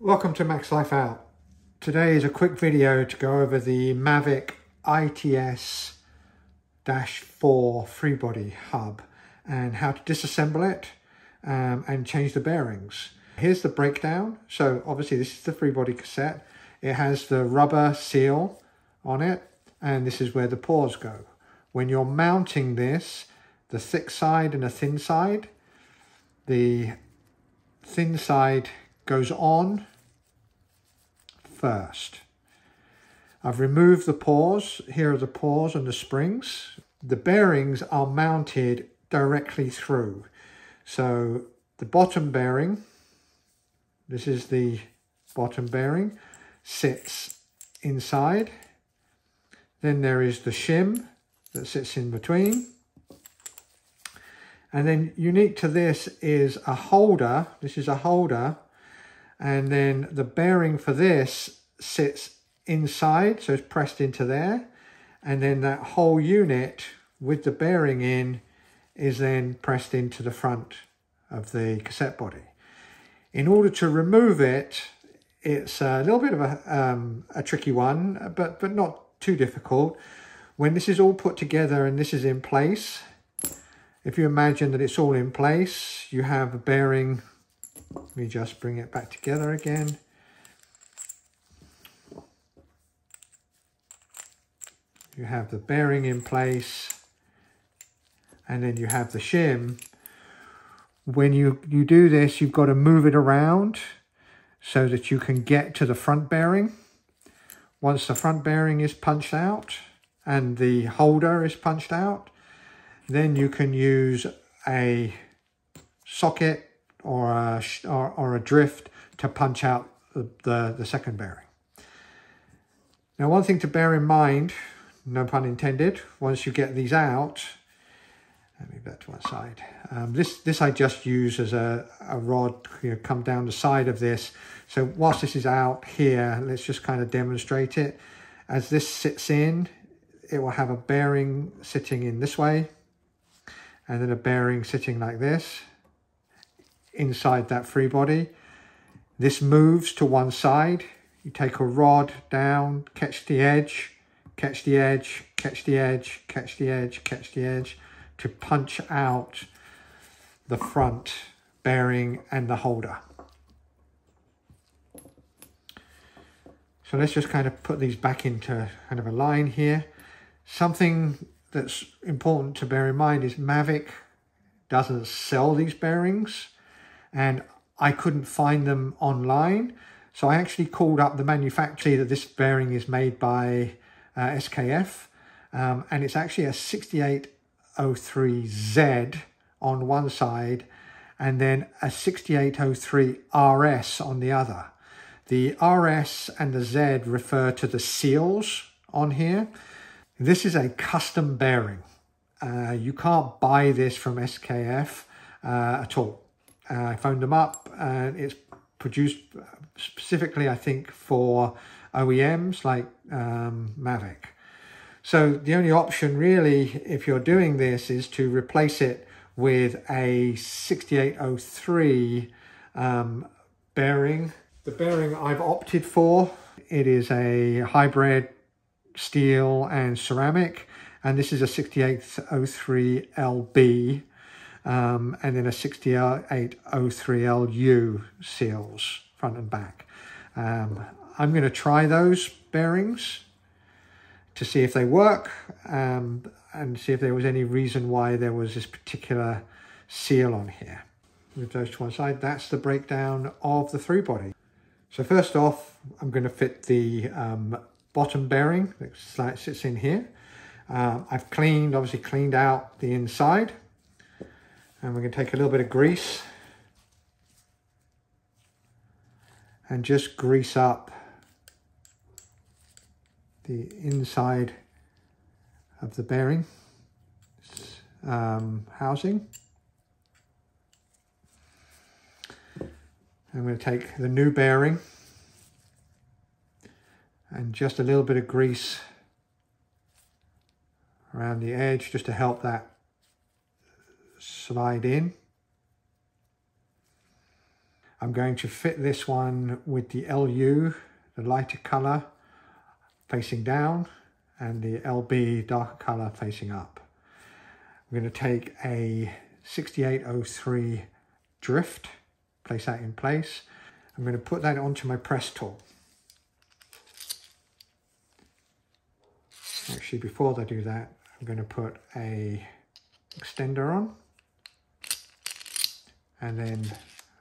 Welcome to Max Life Out. Today is a quick video to go over the Mavic ITS-4 Freebody hub and how to disassemble it and change the bearings. Here's the breakdown. So obviously this is the Freebody cassette. It has the rubber seal on it and this is where the paws go. When you're mounting this, the thick side and the thin side, the thin side goes on first. I've removed the paws. Here are the paws and the springs. The bearings are mounted directly through. So the bottom bearing, this is the bottom bearing, sits inside. Then there is the shim that sits in between. And then unique to this is a holder. This is a holder. And then the bearing for this sits inside, so it's pressed into there. And then that whole unit with the bearing in is then pressed into the front of the cassette body. In order to remove it, it's a little bit of a tricky one, but not too difficult. When this is all put together and this is in place, if you imagine that it's all in place, you have a bearing. Let me just bring it back together again. You have the bearing in place and then you have the shim. When you do this, you've got to move it around so that you can get to the front bearing. Once the front bearing is punched out and the holder is punched out, then you can use a socket or a drift to punch out the second bearing. Now, one thing to bear in mind, no pun intended, once you get these out, let me back to one side. This I just use as a rod, come down the side of this. So whilst this is out here, let's just kind of demonstrate it. As this sits in, it will have a bearing sitting in this way, and then a bearing sitting like this inside that free body. This moves to one side. You take a rod down, catch the edge, catch the edge, catch the edge, catch the edge, catch the edge to punch out the front bearing and the holder. So let's just kind of put these back into kind of a line here. Something that's important to bear in mind is Mavic doesn't sell these bearings, and I couldn't find them online. So I actually called up the manufacturer that this bearing is made by SKF, and it's actually a 6803Z on one side and then a 6803 RS on the other. The RS and the Z refer to the seals on here. This is a custom bearing. You can't buy this from SKF at all. I phoned them up and it's produced specifically, I think, for OEMs like Mavic. So the only option really, if you're doing this, is to replace it with a 6803 bearing. The bearing I've opted for, it is a hybrid steel and ceramic, and this is a 6803LB. And then a 6803LU seals front and back. I'm going to try those bearings to see if they work and see if there was any reason why there was this particular seal on here. Move those to one side. That's the breakdown of the three body. So first off, I'm going to fit the bottom bearing that sits in here. I've obviously cleaned out the inside. And we're going to take a little bit of grease and just grease up the inside of the bearing housing. I'm going to take the new bearing and just a little bit of grease around the edge just to help that slide in. I'm going to fit this one with the LU, the lighter color, facing down, and the LB darker color facing up. I'm going to take a 6803 drift, place that in place. I'm going to put that onto my press tool. Actually, before I do that, I'm going to put a extender on and then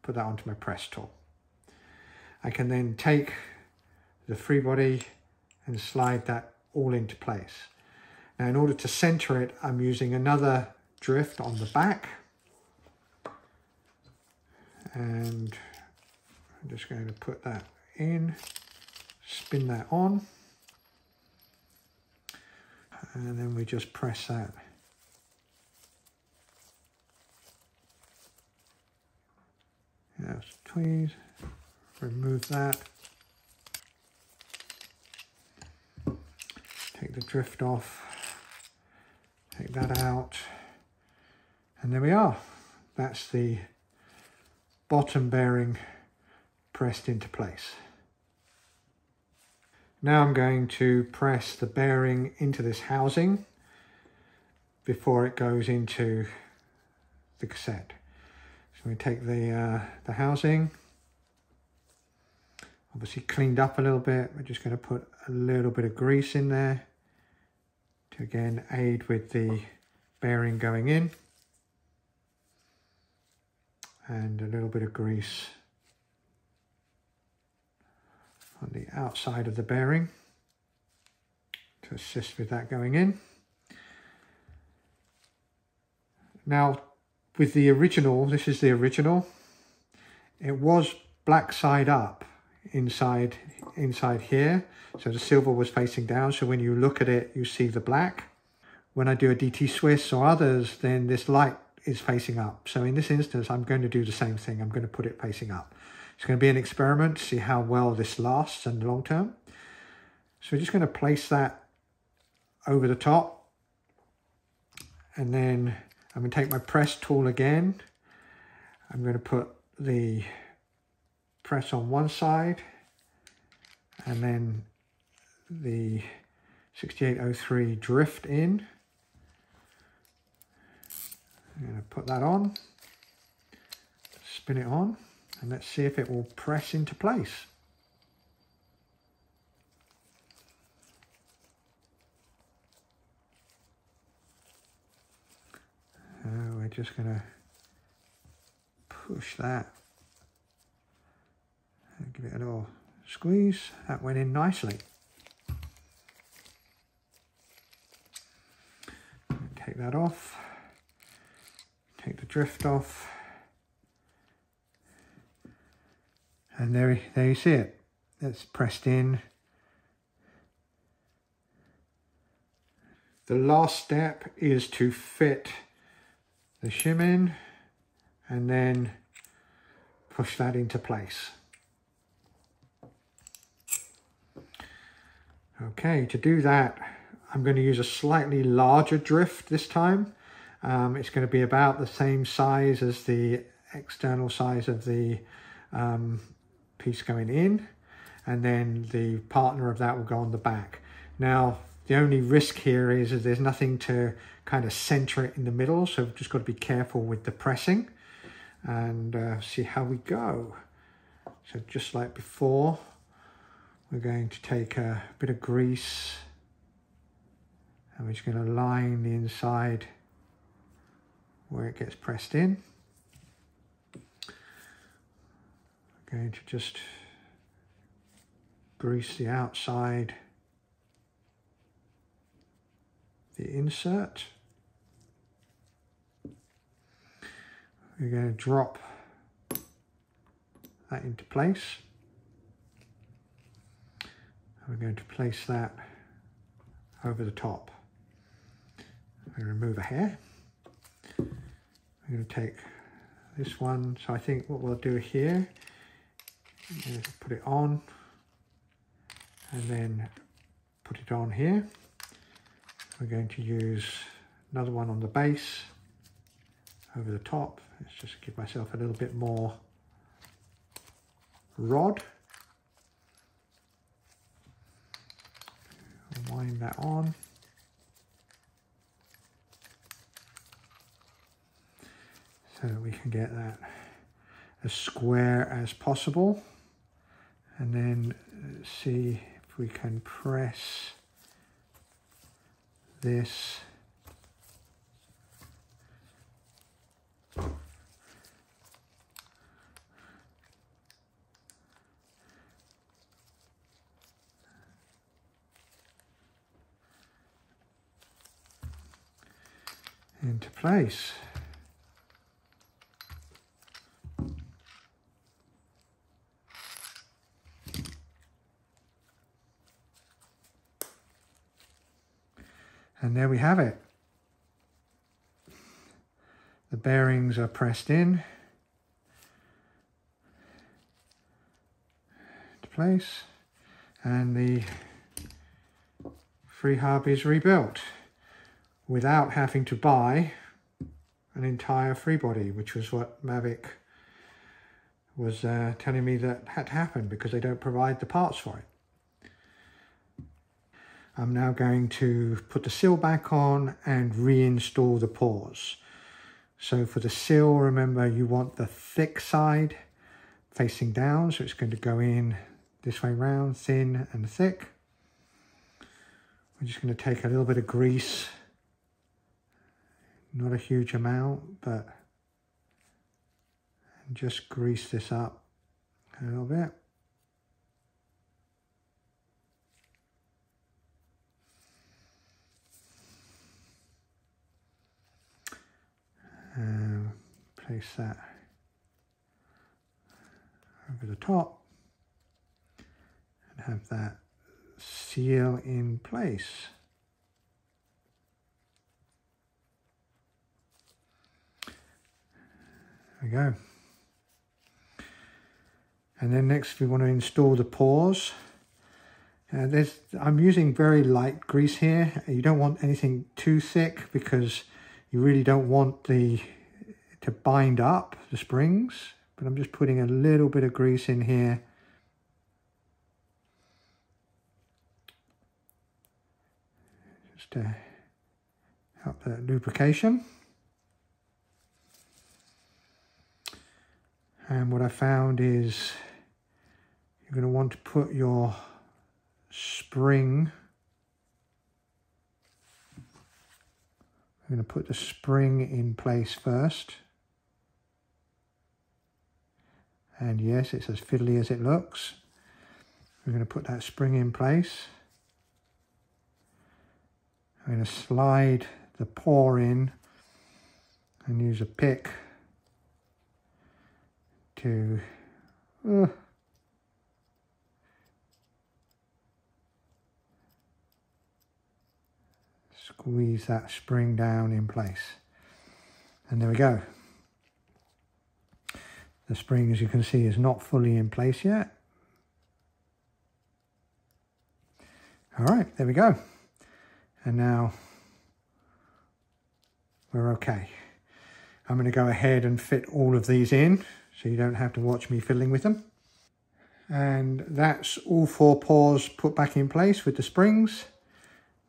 put that onto my press tool. I can then take the free body and slide that all into place. Now, in order to center it, I'm using another drift on the back, and I'm just going to put that in, spin that on, and then we just press that. Just tweeze, remove that, take the drift off, take that out, and there we are. That's the bottom bearing pressed into place. Now I'm going to press the bearing into this housing before it goes into the cassette. So we take the housing, obviously cleaned up a little bit. We're just going to put a little bit of grease in there to again aid with the bearing going in, and a little bit of grease on the outside of the bearing to assist with that going in. Now, with the original, this is the original, it was black side up inside here, so the silver was facing down, so when you look at it you see the black. When I do a DT Swiss or others, then this light is facing up. So in this instance I'm going to do the same thing. I'm going to put it facing up. It's going to be an experiment to see how well this lasts in the long term. So we're just going to place that over the top, and then I'm going to take my press tool again. I'm going to put the press on one side and then the 6803 drift in. I'm going to put that on, spin it on, and let's see if it will press into place. We're just going to push that and give it a little squeeze. That went in nicely. Take that off, take the drift off, and there you see it. It's pressed in. The last step is to fit the shim in and then push that into place. Okay, to do that, I'm going to use a slightly larger drift this time. It's going to be about the same size as the external size of the piece going in, and then the partner of that will go on the back. Now, the only risk here is there's nothing to kind of center it in the middle, so we've just got to be careful with the pressing and see how we go. So just like before, we're going to take a bit of grease and we're just going to line the inside where it gets pressed in. We're going to just grease the outside, the insert. We're going to drop that into place. We're going to place that over the top. I'm going to remove a hair. I'm going to take this one. So I think what we'll do here is put it on and then put it on here. We're going to use another one on the base over the top. Let's just give myself a little bit more rod. Wind that on. So that we can get that as square as possible. And then see if we can press this into place. And there we have it. The bearings are pressed in to place, and the Freehub is rebuilt without having to buy an entire free body, which was what Mavic was telling me that had to happen because they don't provide the parts for it. I'm now going to put the seal back on and reinstall the pores. So for the seal, remember you want the thick side facing down, so it's going to go in this way round, thin and thick. We're just going to take a little bit of grease, not a huge amount, but just grease this up a little bit. Place that over the top and have that seal in place. There we go. And then next we want to install the pores. I'm using very light grease here. You don't want anything too thick because you really don't want to bind up the springs, but I'm just putting a little bit of grease in here. Just to help the lubrication. And what I found is you're going to want to put your spring, I'm going to put the spring in place first. And yes, it's as fiddly as it looks. We're going to put that spring in place. I'm going to slide the pore in and use a pick to squeeze that spring down in place. And there we go. The spring, as you can see, is not fully in place yet. All right, there we go. And now we're okay. I'm going to go ahead and fit all of these in so you don't have to watch me fiddling with them. And that's all 4 pores put back in place with the springs.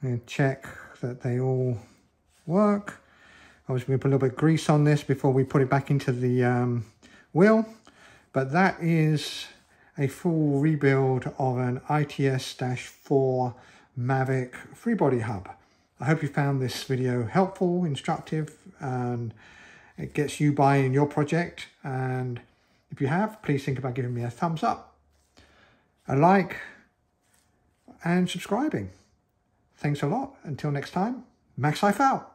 And check that they all work. Obviously, we're going to put a little bit of grease on this before we put it back into the wheel. But that is a full rebuild of an ITS-4 Mavic free body hub. I hope you found this video helpful, instructive, and it gets you by in your project. And if you have, please think about giving me a thumbs up, a like, and subscribing. Thanks a lot. Until next time, Max Life out.